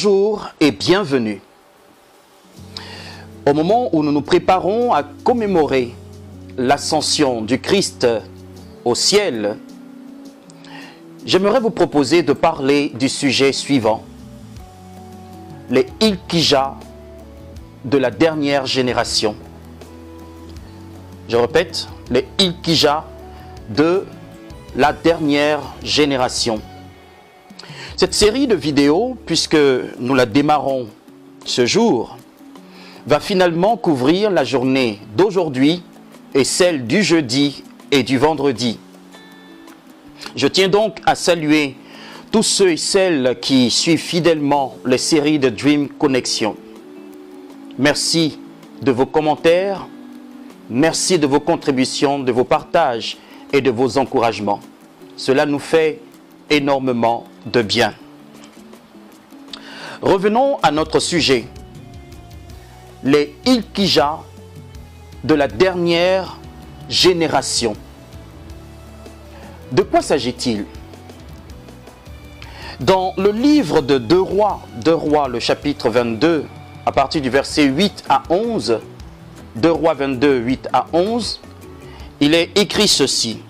Bonjour et bienvenue. Au moment où nous nous préparons à commémorer l'ascension du Christ au ciel, j'aimerais vous proposer de parler du sujet suivant: les Ilkija de la dernière génération. Je répète, les Ilkija de la dernière génération. Cette série de vidéos, puisque nous la démarrons ce jour, va finalement couvrir la journée d'aujourd'hui et celle du jeudi et du vendredi. Je tiens donc à saluer tous ceux et celles qui suivent fidèlement les séries de Dream Connection. Merci de vos commentaires, merci de vos contributions, de vos partages et de vos encouragements. Cela nous fait énormément de bien. Revenons à notre sujet. Les Ilkija de la dernière génération. De quoi s'agit-il? Dans le livre de 2 Rois, le chapitre 22, à partir du verset 8 à 11, 2 Rois 22, 8 à 11, il est écrit ceci.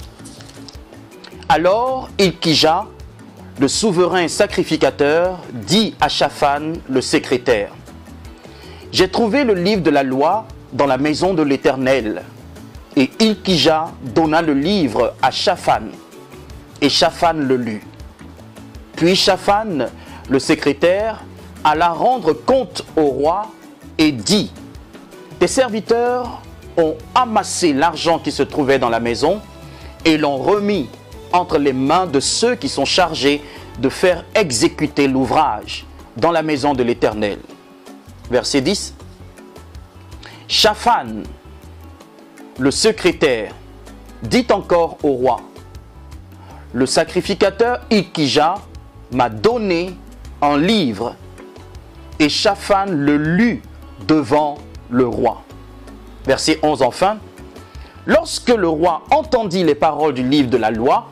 Alors Ilkija, le souverain sacrificateur, dit à Shaphan, le secrétaire: j'ai trouvé le livre de la loi dans la maison de l'Éternel. Et Ilkija donna le livre à Shaphan, et Shaphan le lut. Puis Shaphan, le secrétaire, alla rendre compte au roi et dit: tes serviteurs ont amassé l'argent qui se trouvait dans la maison et l'ont remis entre les mains de ceux qui sont chargés de faire exécuter l'ouvrage dans la maison de l'Éternel. Verset 10. Shaphan, le secrétaire, dit encore au roi: le sacrificateur Ilkija m'a donné un livre. Et Shaphan le lut devant le roi. Verset 11 enfin. Lorsque le roi entendit les paroles du livre de la loi,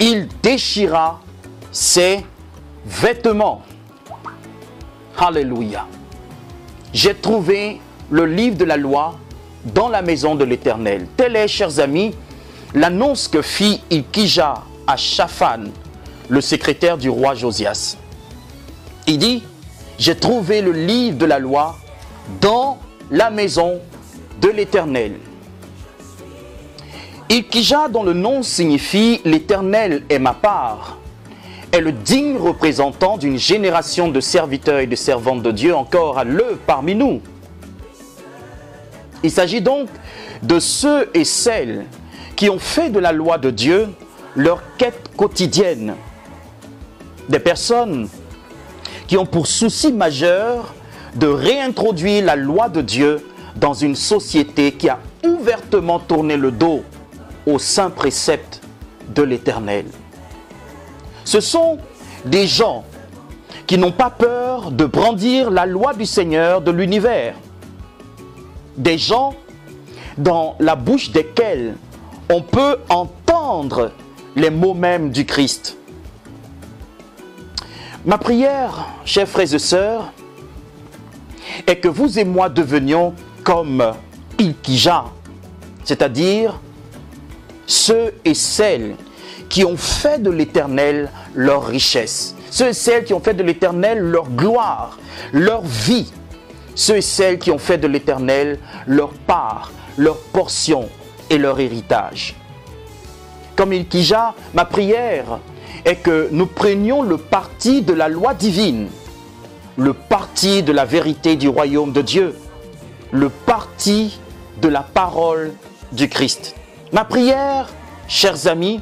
il déchira ses vêtements. Alléluia. J'ai trouvé le livre de la loi dans la maison de l'Éternel. Telle est, chers amis, l'annonce que fit Ilkija à Shaphan, le secrétaire du roi Josias. Il dit: j'ai trouvé le livre de la loi dans la maison de l'Éternel. Ilkija, dont le nom signifie « l'Éternel est ma part », est le digne représentant d'une génération de serviteurs et de servantes de Dieu encore à l'œuvre parmi nous. Il s'agit donc de ceux et celles qui ont fait de la loi de Dieu leur quête quotidienne. Des personnes qui ont pour souci majeur de réintroduire la loi de Dieu dans une société qui a ouvertement tourné le dos aux saints préceptes de l'Éternel. Ce sont des gens qui n'ont pas peur de brandir la loi du Seigneur de l'univers. Des gens dans la bouche desquels on peut entendre les mots mêmes du Christ. Ma prière, chers frères et sœurs, est que vous et moi devenions comme Ilkija, c'est-à-dire ceux et celles qui ont fait de l'Éternel leur richesse, ceux et celles qui ont fait de l'Éternel leur gloire, leur vie, ceux et celles qui ont fait de l'Éternel leur part, leur portion et leur héritage. Comme Ilkija, ma prière est que nous prenions le parti de la loi divine, le parti de la vérité du royaume de Dieu, le parti de la parole du Christ. Ma prière, chers amis,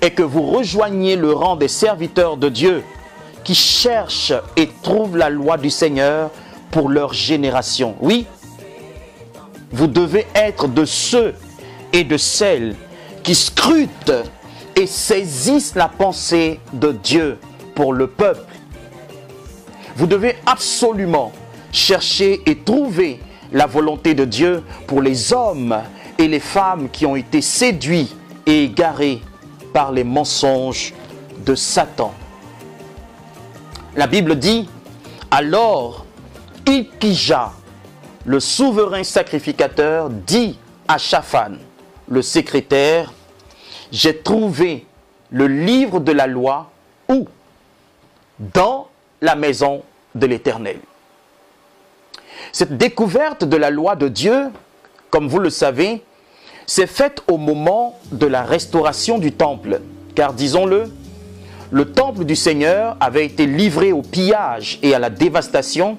est que vous rejoigniez le rang des serviteurs de Dieu qui cherchent et trouvent la loi du Seigneur pour leur génération. Oui, vous devez être de ceux et de celles qui scrutent et saisissent la pensée de Dieu pour le peuple. Vous devez absolument chercher et trouver la volonté de Dieu pour les hommes et les femmes qui ont été séduits et égarés par les mensonges de Satan. La Bible dit Alors, Hilkija, le souverain sacrificateur, dit à Shaphan, le secrétaire, « J'ai trouvé le livre de la loi où? Dans la maison de l'Éternel. » Cette découverte de la loi de Dieu, comme vous le savez, s'est faite au moment de la restauration du temple. Car disons-le, le temple du Seigneur avait été livré au pillage et à la dévastation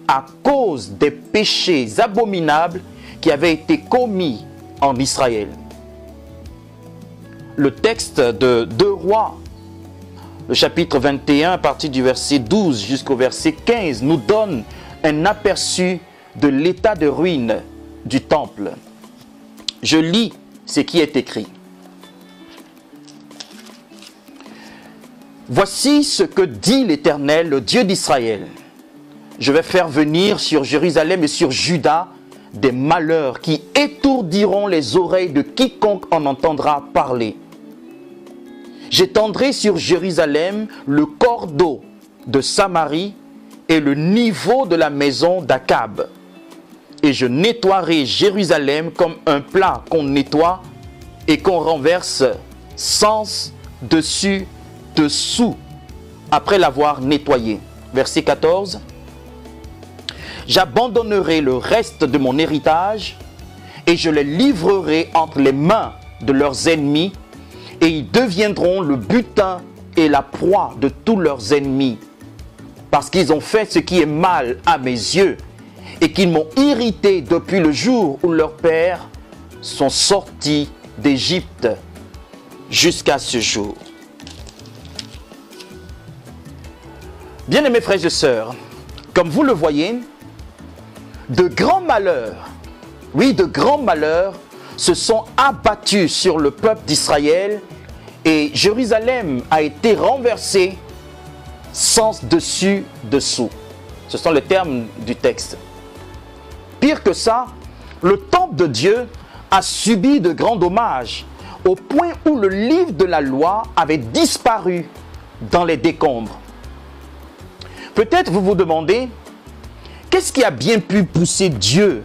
à cause des péchés abominables qui avaient été commis en Israël. Le texte de 2 Rois, le chapitre 21, à partir du verset 12 jusqu'au verset 15, nous donne un aperçu de l'état de ruine du temple. Je lis ce qui est écrit. Voici ce que dit l'Éternel, le Dieu d'Israël. Je vais faire venir sur Jérusalem et sur Juda des malheurs qui étourdiront les oreilles de quiconque en entendra parler. J'étendrai sur Jérusalem le cordeau de Samarie et le niveau de la maison d'Akab. Et je nettoierai Jérusalem comme un plat qu'on nettoie et qu'on renverse sens dessus dessous après l'avoir nettoyé. Verset 14. J'abandonnerai le reste de mon héritage et je les livrerai entre les mains de leurs ennemis et ils deviendront le butin et la proie de tous leurs ennemis parce qu'ils ont fait ce qui est mal à mes yeux et qu'ils m'ont irrité depuis le jour où leurs pères sont sortis d'Égypte jusqu'à ce jour. Bien-aimés frères et sœurs, comme vous le voyez, de grands malheurs, oui, de grands malheurs se sont abattus sur le peuple d'Israël et Jérusalem a été renversée sens dessus, dessous. Ce sont les termes du texte. Pire que ça, le temple de Dieu a subi de grands dommages au point où le livre de la loi avait disparu dans les décombres. Peut-être vous vous demandez, qu'est-ce qui a bien pu pousser Dieu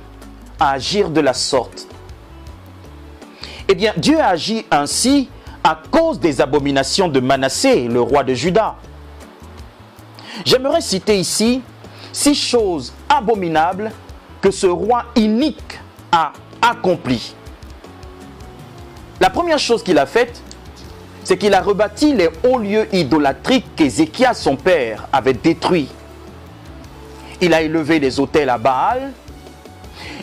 à agir de la sorte? Eh bien, Dieu a agi ainsi à cause des abominations de Manassé, le roi de Juda. J'aimerais citer ici 6 choses abominables que ce roi inique a accomplies. La première chose qu'il a faite, c'est qu'il a rebâti les hauts lieux idolâtriques qu'Ézéchias, son père, avait détruits. Il a élevé des autels à Baal,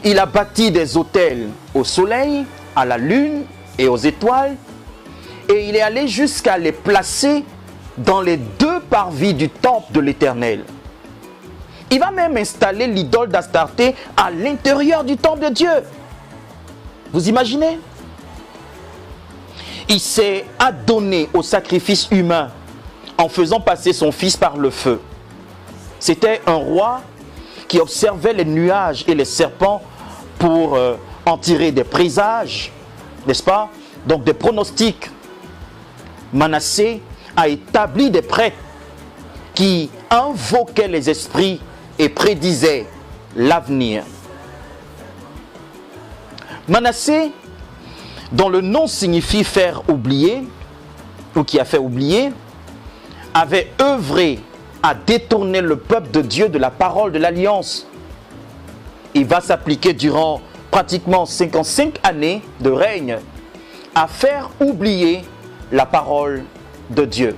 il a bâti des autels au soleil, à la lune et aux étoiles, et il est allé jusqu'à les placer dans les 2 parvis du temple de l'Éternel. Il va même installer l'idole d'Astarté à l'intérieur du temple de Dieu. Vous imaginez? Il s'est adonné au sacrifice humain en faisant passer son fils par le feu. C'était un roi qui observait les nuages et les serpents pour en tirer des présages, n'est-ce pas? Donc des pronostics. Manassé a établi des prêtres qui invoquaient les esprits et prédisaient l'avenir. Manassé, dont le nom signifie faire oublier, ou qui a fait oublier, avait œuvré à détourner le peuple de Dieu de la parole de l'Alliance. Il va s'appliquer durant pratiquement 55 années de règne à faire oublier la parole de Dieu.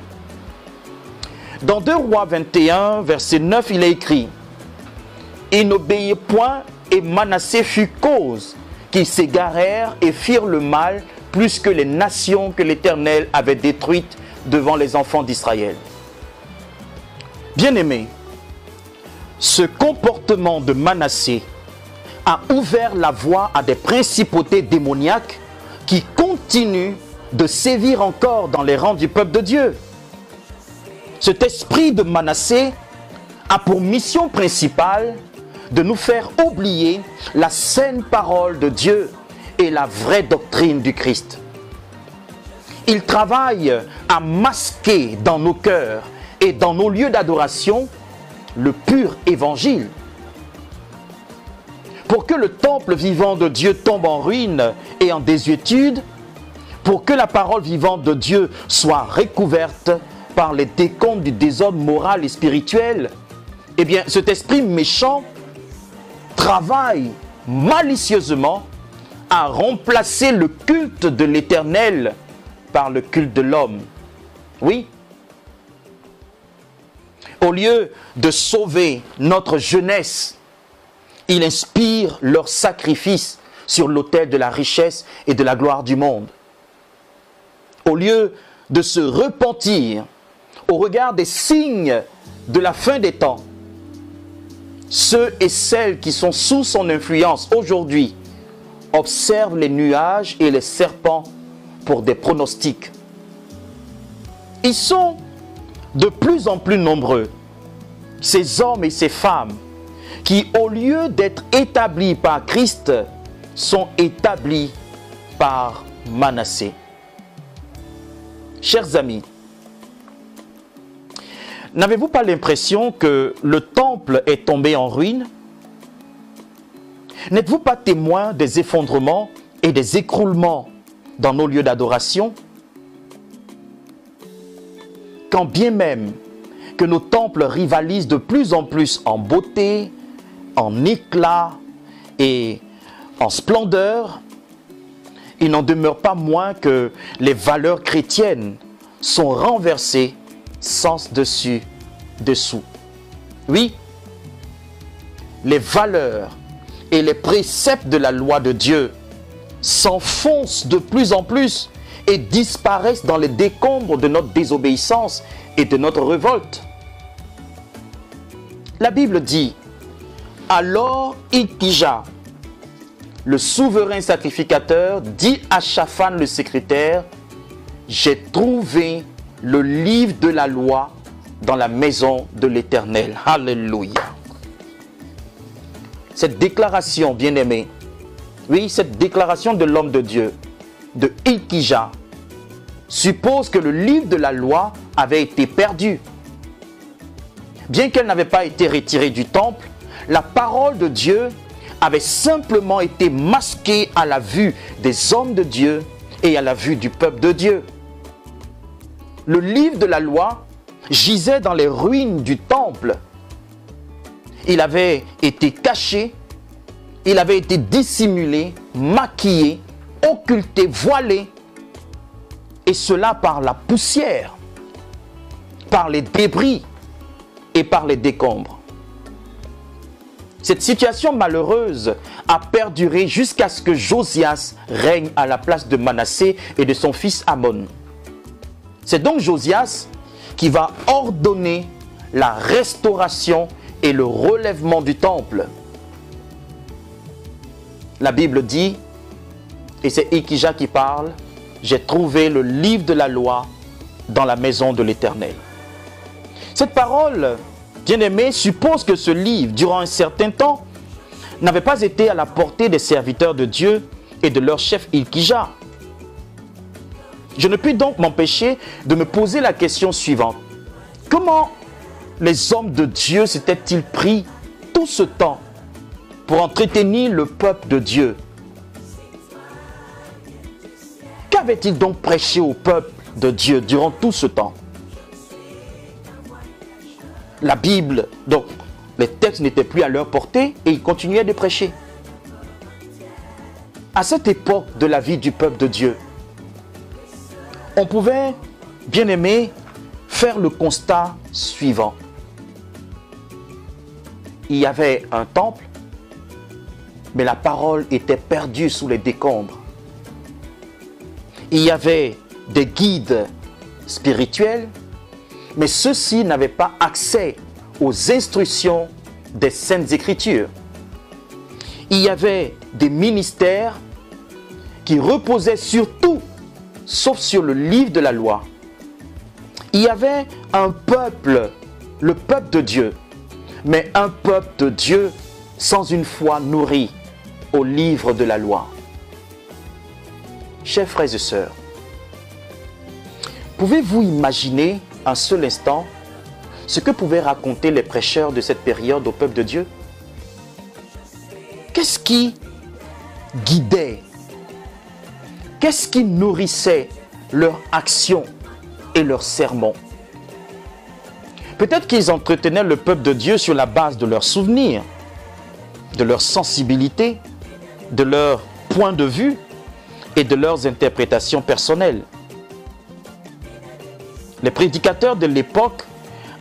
Dans 2 Rois 21, verset 9, il est écrit « Ils n'obéirent point et Manassé fut cause qu'ils s'égarèrent et firent le mal plus que les nations que l'Éternel avait détruites devant les enfants d'Israël. » Bien-aimés, ce comportement de Manassé a ouvert la voie à des principautés démoniaques qui continuent de sévir encore dans les rangs du peuple de Dieu. Cet esprit de Manassé a pour mission principale de nous faire oublier la saine parole de Dieu et la vraie doctrine du Christ. Il travaille à masquer dans nos cœurs et dans nos lieux d'adoration le pur évangile. Pour que le temple vivant de Dieu tombe en ruine et en désuétude, pour que la parole vivante de Dieu soit recouverte par les décombres du désordre moral et spirituel, eh bien, cet esprit méchant travaille malicieusement à remplacer le culte de l'Éternel par le culte de l'homme. Oui. Au lieu de sauver notre jeunesse, il inspire leur sacrifice sur l'autel de la richesse et de la gloire du monde. Au lieu de se repentir au regard des signes de la fin des temps, ceux et celles qui sont sous son influence aujourd'hui observent les nuages et les serpents pour des pronostics. Ils sont de plus en plus nombreux, ces hommes et ces femmes qui, au lieu d'être établis par Christ, sont établis par Manassé. Chers amis, n'avez-vous pas l'impression que le temple est tombé en ruine? N'êtes-vous pas témoin des effondrements et des écroulements dans nos lieux d'adoration? Quand bien même que nos temples rivalisent de plus en plus en beauté, en éclat et en splendeur, il n'en demeure pas moins que les valeurs chrétiennes sont renversées sens dessus, dessous. Oui, les valeurs et les préceptes de la loi de Dieu s'enfoncent de plus en plus et disparaissent dans les décombres de notre désobéissance et de notre révolte. La Bible dit: alors Hilkija, le souverain sacrificateur, dit à Shaphan le secrétaire: j'ai trouvé le livre de la loi dans la maison de l'Éternel. Alléluia. Cette déclaration, bien-aimée, oui, cette déclaration de l'homme de Dieu, de Hilkija, suppose que le livre de la loi avait été perdu. Bien qu'elle n'avait pas été retirée du temple, la parole de Dieu avait simplement été masquée à la vue des hommes de Dieu et à la vue du peuple de Dieu. Le livre de la loi gisait dans les ruines du temple. Il avait été caché, il avait été dissimulé, maquillé, occulté, voilé, et cela par la poussière, par les débris et par les décombres. Cette situation malheureuse a perduré jusqu'à ce que Josias règne à la place de Manassé et de son fils Amon. C'est donc Josias qui va ordonner la restauration et le relèvement du temple. La Bible dit, et c'est Hilkija qui parle: j'ai trouvé le livre de la loi dans la maison de l'Éternel. Cette parole, bien-aimée, suppose que ce livre, durant un certain temps, n'avait pas été à la portée des serviteurs de Dieu et de leur chef Hilkija. Je ne puis donc m'empêcher de me poser la question suivante. Comment les hommes de Dieu s'étaient-ils pris tout ce temps pour entretenir le peuple de Dieu? Qu'avaient-ils donc prêché au peuple de Dieu durant tout ce temps? La Bible, donc, les textes n'étaient plus à leur portée et ils continuaient de prêcher. À cette époque de la vie du peuple de Dieu, on pouvait, bien aimé, faire le constat suivant. Il y avait un temple, mais la parole était perdue sous les décombres. Il y avait des guides spirituels, mais ceux-ci n'avaient pas accès aux instructions des Saintes Écritures. Il y avait des ministères qui reposaient sur tout, sauf sur le livre de la loi. Il y avait un peuple, le peuple de Dieu, mais un peuple de Dieu sans une foi nourrie au livre de la loi. Chers frères et sœurs, pouvez-vous imaginer un seul instant ce que pouvaient raconter les prêcheurs de cette période au peuple de Dieu? Qu'est-ce qui guidait? Qu'est-ce qui nourrissait leur action et leurs sermons? Peut-être qu'ils entretenaient le peuple de Dieu sur la base de leurs souvenirs, de leur sensibilité, de leur point de vue et de leurs interprétations personnelles. Les prédicateurs de l'époque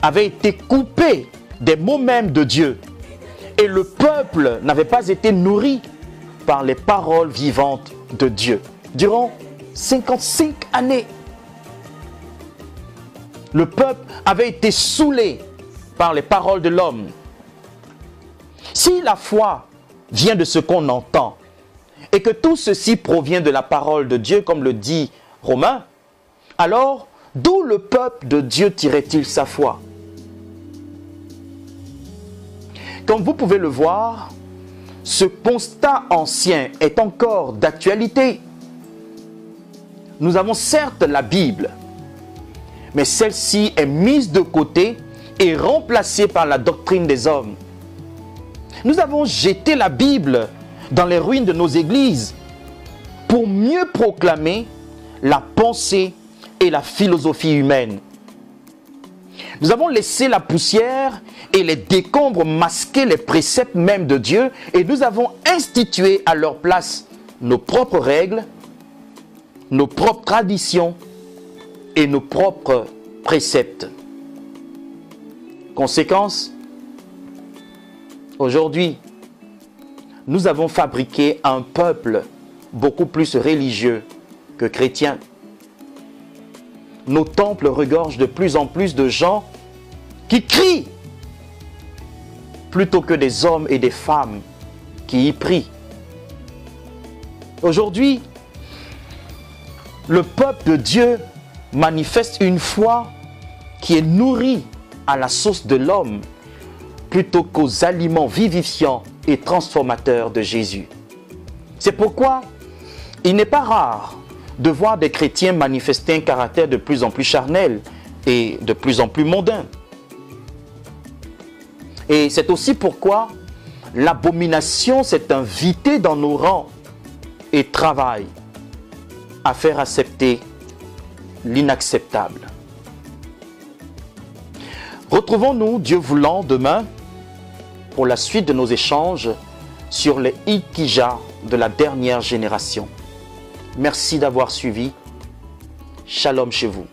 avaient été coupés des mots mêmes de Dieu et le peuple n'avait pas été nourri par les paroles vivantes de Dieu durant 55 années. Le peuple avait été saoulé par les paroles de l'homme. Si la foi vient de ce qu'on entend et que tout ceci provient de la parole de Dieu, comme le dit Romains, alors d'où le peuple de Dieu tirait-il sa foi? Comme vous pouvez le voir, ce constat ancien est encore d'actualité. Nous avons certes la Bible, mais celle-ci est mise de côté et remplacée par la doctrine des hommes. Nous avons jeté la Bible dans les ruines de nos églises pour mieux proclamer la pensée et la philosophie humaine. Nous avons laissé la poussière et les décombres masquer les préceptes même de Dieu et nous avons institué à leur place nos propres règles, nos propres traditions et nos propres préceptes. Conséquence, aujourd'hui, nous avons fabriqué un peuple beaucoup plus religieux que chrétien. Nos temples regorgent de plus en plus de gens qui crient plutôt que des hommes et des femmes qui y prient. Aujourd'hui, le peuple de Dieu manifeste une foi qui est nourrie à la sauce de l'homme plutôt qu'aux aliments vivifiants et transformateurs de Jésus. C'est pourquoi il n'est pas rare de voir des chrétiens manifester un caractère de plus en plus charnel et de plus en plus mondain. Et c'est aussi pourquoi l'abomination s'est invitée dans nos rangs et travaille à faire accepter l'inacceptable. Retrouvons-nous, Dieu voulant, demain pour la suite de nos échanges sur les Ilkija de la dernière génération. Merci d'avoir suivi. Shalom chez vous.